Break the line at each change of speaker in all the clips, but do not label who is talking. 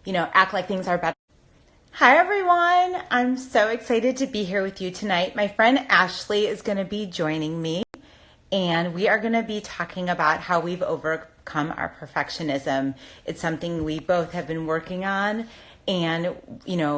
act like things are better. Hi, everyone. I'm so excited to be here with you tonight. My friend Ashley is going to be joining me, and we are going to be talking about how we've overcome our perfectionism. It's something we both have been working on, and,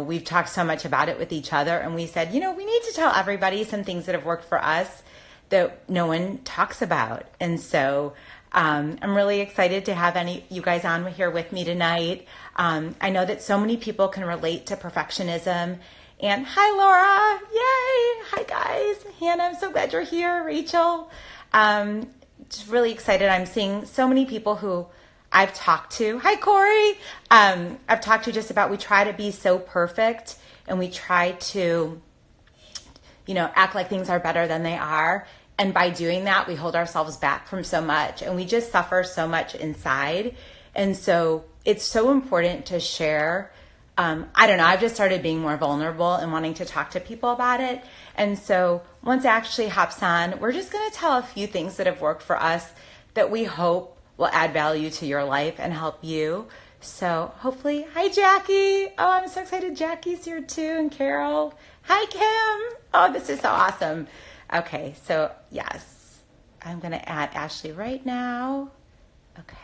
we've talked so much about it with each other, and we said, we need to tell everybody some things that have worked for us that no one talks about. And so I'm really excited to have you guys on here with me tonight. I know that so many people can relate to perfectionism. And hi, Laura. Yay. Hi, guys. Hannah, I'm so glad you're here. Rachel. Just really excited. I'm seeing so many people who I've talked to. Hi, Corey. I've talked to just about we try to be so perfect and we try to, act like things are better than they are. And by doing that, we hold ourselves back from so much and we just suffer so much inside. And so it's so important to share. I don't know, I've just started being more vulnerable and wanting to talk to people about it. And so once Ashley hops on, we're just going to tell a few things that have worked for us that we hope will add value to your life and help you. So hopefully, hi, Jackie. Oh, I'm so excited. Jackie's here too, and Carol. Hi, Kim. Oh, this is so awesome. Okay, so yes, I'm going to add Ashley right now. Okay.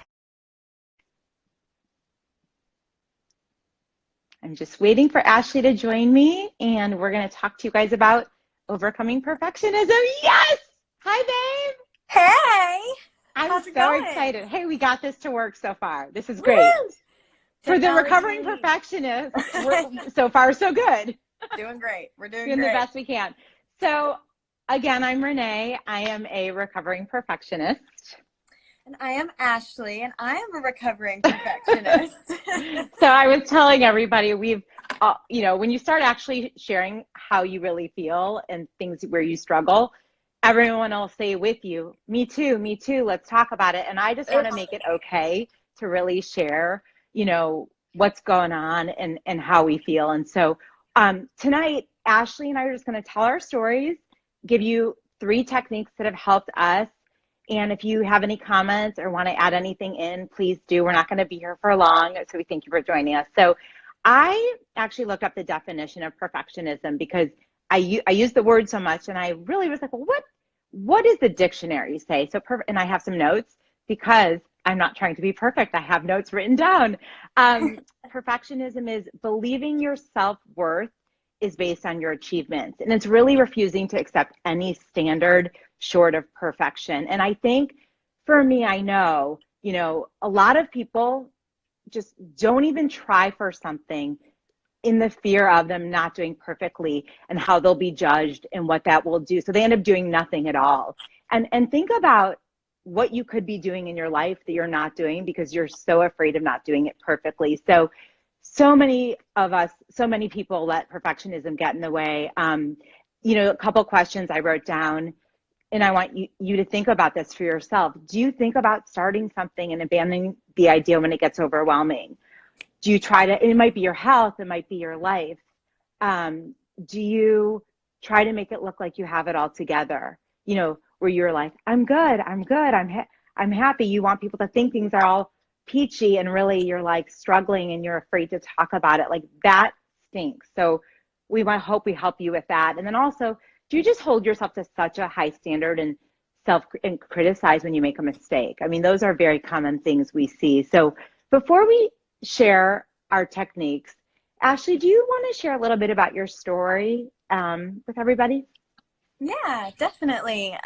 I'm just waiting for Ashley to join me, and we're going to talk to you guys about overcoming perfectionism. Yes! Hi, babe.
Hey!
I'm so excited. Hey, we got this to work so far. This is great.
Woo!
For the recovering perfectionist, so far so good.
Doing great. We're doing
the best we can. So again, I'm Renee. I am a recovering perfectionist.
And I am Ashley, and I am a recovering perfectionist.
So I was telling everybody, we've, when you start actually sharing how you really feel and things where you struggle, everyone will say with you, me too, let's talk about it. And I just want to make it okay to really share, what's going on and how we feel. And so tonight, Ashley and I are just going to tell our stories, give you 3 techniques that have helped us. And if you have any comments or want to add anything in, please do. We're not going to be here for long, so we thank you for joining us. So I actually looked up the definition of perfectionism because I use the word so much, and I really was like, well, what does the dictionary say? And I have some notes because I'm not trying to be perfect. I have notes written down. Perfectionism is believing your self-worth is based on your achievements. And it's really refusing to accept any standard short of perfection. And I think for me, I know, a lot of people just don't even try for something in the fear of them not doing perfectly and how they'll be judged and what that will do. So they end up doing nothing at all. And think about what you could be doing in your life that you're not doing because you're so afraid of not doing it perfectly. So many of us, so many people let perfectionism get in the way. A couple questions I wrote down, and I want you to think about this for yourself. Do you think about starting something and abandoning the idea when it gets overwhelming? Do you try to, it might be your health, it might be your life. Do you try to make it look like you have it all together? Where you're like, I'm good, I'm happy. You want people to think things are all peachy, and really you're like struggling and you're afraid to talk about it. Like that stinks. So hope we help you with that. And then also, do you just hold yourself to such a high standard and criticize when you make a mistake? I mean, those are very common things we see. So before we share our techniques, Ashley, do you want to share a little bit about your story with everybody?
Yeah, definitely.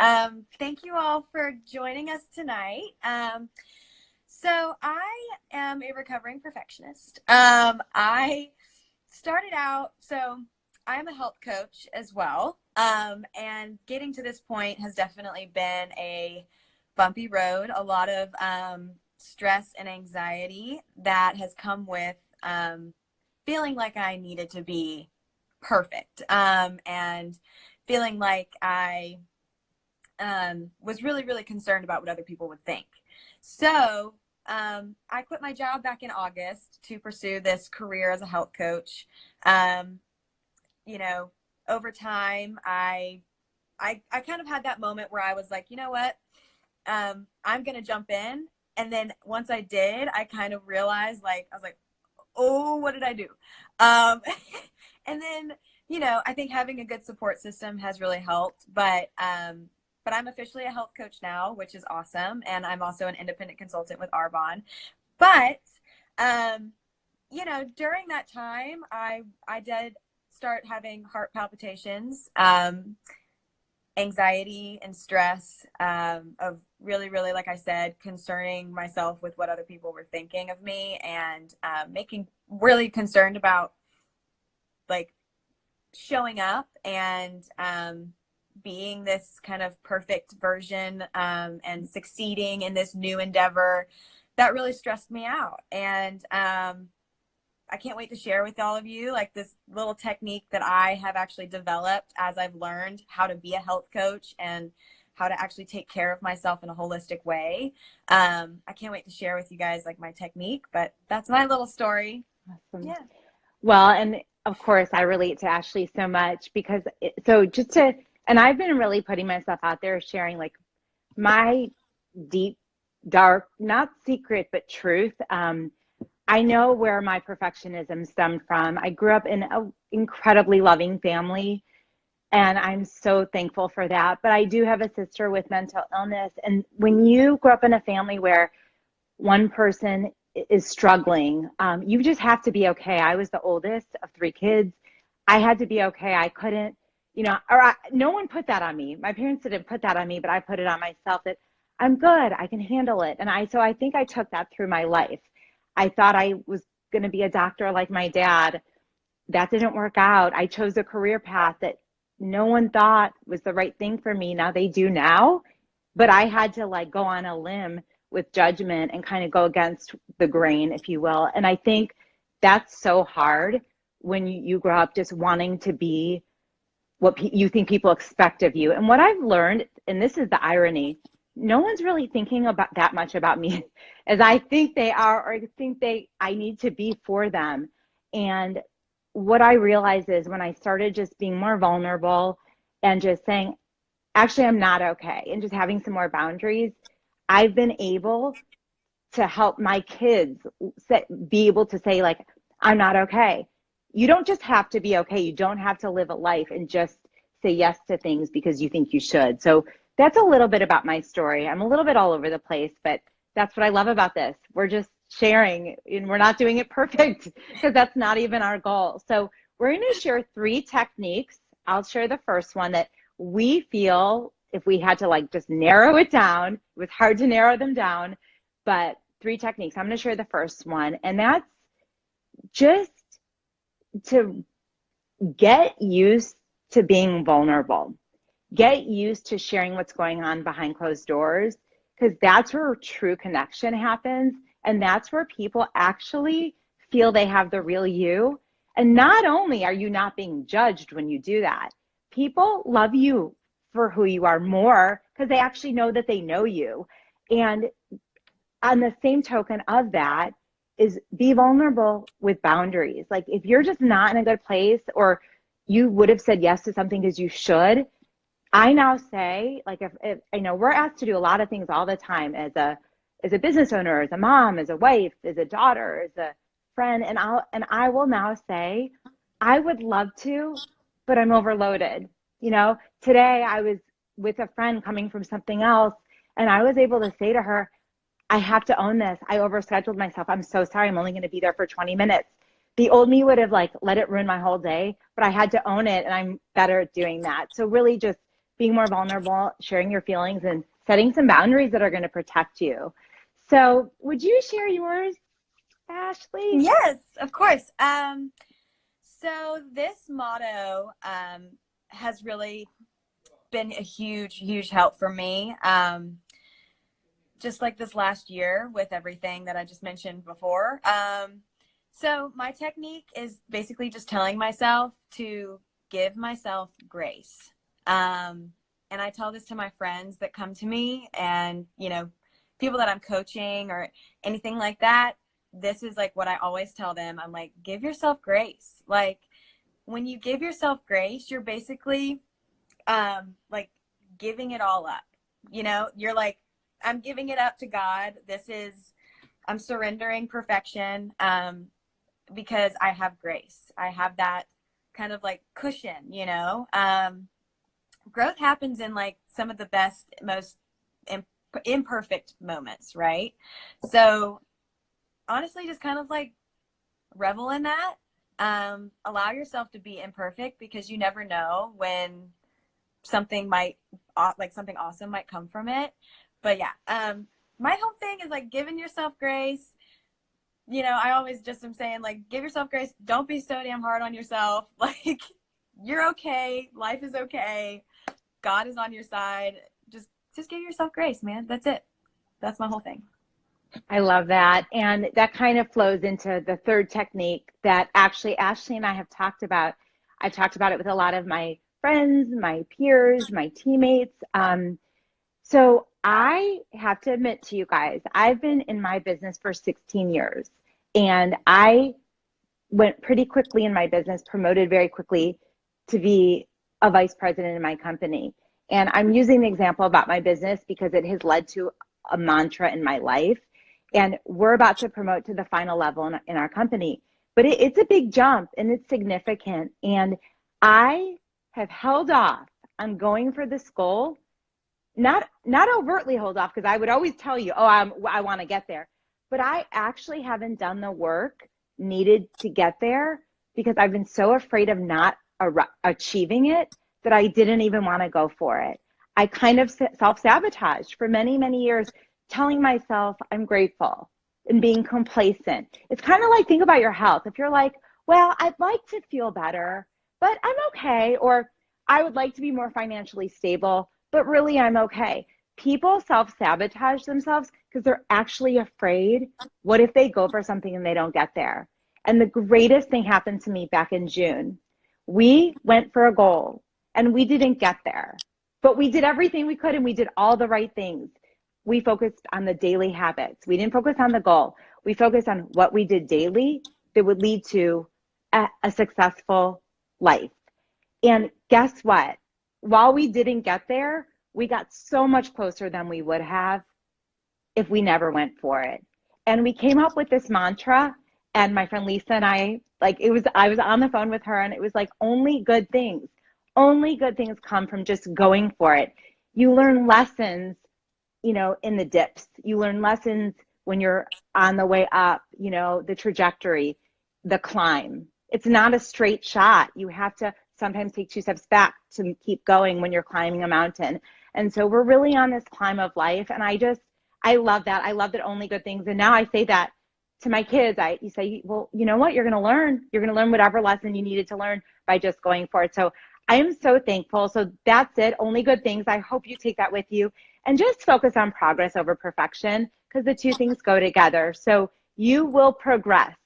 Thank you all for joining us tonight. So I am a recovering perfectionist. I started out, so I'm a health coach as well. And getting to this point has definitely been a bumpy road, a lot of stress and anxiety that has come with feeling like I needed to be perfect, and feeling like I was really, really concerned about what other people would think. So I quit my job back in August to pursue this career as a health coach. Over time, I kind of had that moment where I was like, you know what, I'm going to jump in. And then once I did, I kind of realized, I was like, oh, what did I do? Um, and then, you know, I think having a good support system has really helped. But I'm officially a health coach now, which is awesome. And I'm also an independent consultant with Arbonne. But, you know, during that time, I did start having heart palpitations, anxiety and stress, of really, really, like I said, concerning myself with what other people were thinking of me, and making really concerned about like showing up and being this kind of perfect version, and succeeding in this new endeavor that really stressed me out. And I can't wait to share with all of you like this little technique that I have actually developed as I've learned how to be a health coach and how to actually take care of myself in a holistic way. I can't wait to share with you guys like my technique, but that's my little story.
Awesome.
Yeah.
Well, and of course, I relate to Ashley so much because and I've been really putting myself out there, sharing like my deep, dark, not secret, but truth. I know where my perfectionism stemmed from. I grew up in an incredibly loving family, and I'm so thankful for that. But I do have a sister with mental illness. And when you grow up in a family where one person is struggling, you just have to be okay. I was the oldest of three kids. I had to be okay. I couldn't, no one put that on me. My parents didn't put that on me, but I put it on myself that I'm good. I can handle it. So I think I took that through my life. I thought I was going to be a doctor like my dad. That didn't work out. I chose a career path that no one thought was the right thing for me. Now they do now, but I had to like go on a limb with judgment and kind of go against the grain, if you will. And I think that's so hard when you grow up just wanting to be what you think people expect of you. And what I've learned, and this is the irony, no one's really thinking about that much about me as I think they are, or I need to be for them. And what I realized is when I started just being more vulnerable and just saying, actually, I'm not okay, and just having some more boundaries, I've been able to help my kids be able to say, like, I'm not okay. You don't just have to be okay. You don't have to live a life and just say yes to things because you think you should. So that's a little bit about my story. I'm a little bit all over the place, but that's what I love about this. We're just sharing, and we're not doing it perfect because that's not even our goal. So we're going to share 3 techniques. I'll share the first one that we feel, if we had to like just narrow it down, it was hard to narrow them down, but 3 techniques. I'm going to share the first one, and that's just to get used to being vulnerable. Get used to sharing what's going on behind closed doors, because that's where true connection happens. And that's where people actually feel they have the real you. And not only are you not being judged when you do that, people love you for who you are more because they actually know that they know you. And on the same token of that is be vulnerable with boundaries. Like if you're just not in a good place, or you would have said yes to something because you should, I now say, like, if I know we're asked to do a lot of things all the time as a business owner, as a mom, as a wife, as a daughter, as a friend, and I will now say, I would love to, but I'm overloaded. Today I was with a friend coming from something else, and I was able to say to her, I have to own this. I overscheduled myself. I'm so sorry. I'm only going to be there for 20 minutes. The old me would have like let it ruin my whole day, but I had to own it, and I'm better at doing that. So really just being more vulnerable, sharing your feelings, and setting some boundaries that are going to protect you. So would you share yours, Ashley?
Yes, of course. So this motto has really been a huge, huge help for me. Just like this last year with everything that I just mentioned before. So my technique is basically just telling myself to give myself grace. And I tell this to my friends that come to me, and, people that I'm coaching or anything like that. This is like what I always tell them. I'm like, give yourself grace. Like when you give yourself grace, you're basically like giving it all up. You're like, I'm giving it up to God. I'm surrendering perfection. because I have grace. I have that kind of like cushion, you know. Growth happens in like some of the best, most imperfect moments, right? So honestly, just kind of like revel in that. Allow yourself to be imperfect, because you never know when something might, like something awesome might come from it. But yeah, my whole thing is like giving yourself grace. You know, I always just am saying, like, give yourself grace. Don't be so damn hard on yourself. Like, you're okay. Life is okay. God is on your side. Just give yourself grace, man. That's it. That's my whole thing.
I love that. And that kind of flows into the third technique that actually Ashley and I have talked about. I've talked about it with a lot of my friends, my peers, my teammates. So I have to admit to you guys, I've been in my business for 16 years, and I went pretty quickly in my business, promoted very quickly to be a vice president in my company. And I'm using the example about my business because it has led to a mantra in my life. And we're about to promote to the final level in our company. But it's a big jump and it's significant. And I have held off on going for this goal, not overtly hold off, because I would always tell you, oh, I want to get there. But I actually haven't done the work needed to get there because I've been so afraid of not achieving it that I didn't even want to go for it. I kind of self-sabotaged for many, many years, telling myself I'm grateful and being complacent. It's kind of like, think about your health. If you're like, well, I'd like to feel better, but I'm okay, or I would like to be more financially stable, but really I'm okay. People self-sabotage themselves because they're actually afraid. What if they go for something and they don't get there? And the greatest thing happened to me back in June. We went for a goal and we didn't get there, but we did everything we could and we did all the right things. We focused on the daily habits. We didn't focus on the goal. We focused on what we did daily that would lead to a successful life. And guess what? While we didn't get there, we got so much closer than we would have if we never went for it. And we came up with this mantra, and my friend Lisa and I, like, I was on the phone with her, and it was like, only good things come from just going for it. You learn lessons, you know, in the dips. You learn lessons when you're on the way up, you know, the trajectory, the climb. It's not a straight shot. You have to sometimes take 2 steps back to keep going when you're climbing a mountain. And so we're really on this climb of life. And I love that. I love that only good things. And now I say that to my kids. You say, well, you know what? You're going to learn whatever lesson you needed to learn by just going for it. So I am so thankful. So that's it. Only good things. I hope you take that with you and just focus on progress over perfection, because the two things go together. So you will progress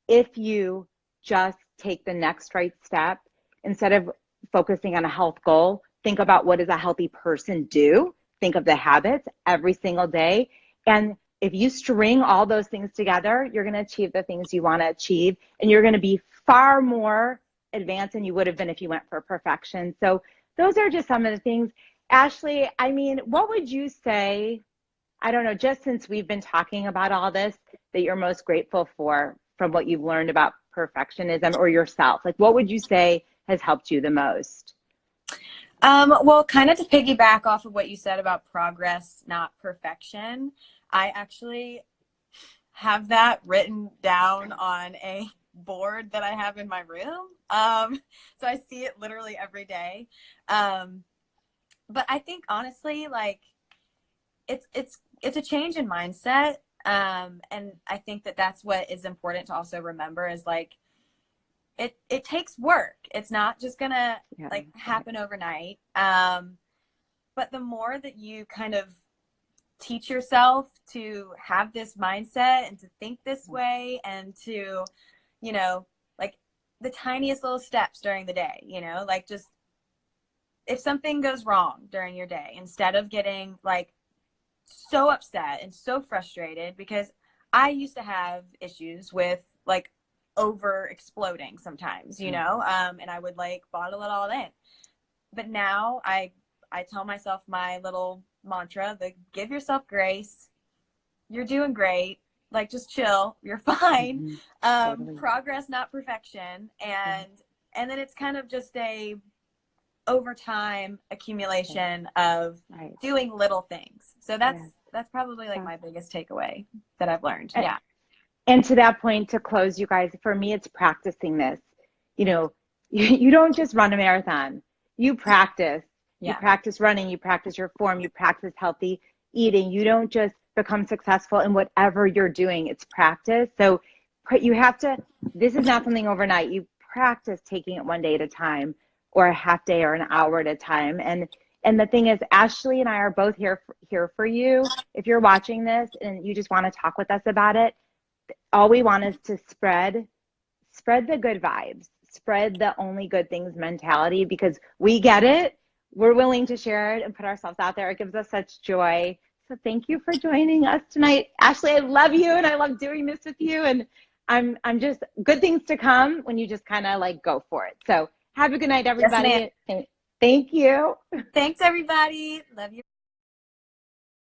if you just take the next right step. Instead of focusing on a health goal, think about, what does a healthy person do? Think of the habits every single day. And if you string all those things together, you're going to achieve the things you want to achieve. And you're going to be far more advanced than you would have been if you went for perfection. So those are just some of the things. Ashley, I mean, what would you say, I don't know, just since we've been talking about all this, that you're most grateful for from what you've learned about perfectionism or yourself? Like, what would you say has helped you the most?
Well, kind of to piggyback off of what you said about progress, not perfection, I actually have that written down on a board that I have in my room. So I see it literally every day. But I think honestly, like, it's a change in mindset. And I think that that's what is important to also remember, is like, it takes work. It's not just gonna like happen overnight. But the more that you kind of teach yourself to have this mindset and to think this way, and to, you know, like the tiniest little steps during the day, you know, like, just if something goes wrong during your day, instead of getting like so upset and so frustrated, because I used to have issues with like over exploding sometimes, you know, and I would like bottle it all in. But now I tell myself my little mantra, the give yourself grace. You're doing great. like just chill, you're fine.
Totally.
Progress, not perfection.
Right.
And then it's kind of just a over time accumulation of
Right.
doing little things. So
Yes.
that's probably like my biggest takeaway that I've learned.
And,
Yeah.
and to that point, to close, you guys, for me, it's practicing this. You know, you don't just run a marathon. You practice. You
Yeah.
practice running. You practice your form. You practice healthy eating. You don't just become successful in whatever you're doing. It's practice. So you have to, this is not something overnight. You practice taking it one day at a time, or a half day, or an hour at a time. And the thing is, Ashley and I are both here for you. If you're watching this and you just want to talk with us about it, all we want is to spread the good vibes, spread the only good things mentality, because we get it. We're willing to share it and put ourselves out there. It gives us such joy. So thank you for joining us tonight. Ashley, I love you and I love doing this with you. And I'm just, good things to come when you just kind of like go for it. So have a good night,
Yes, ma'am.
everybody. And thank you.
Thanks, everybody. Love you.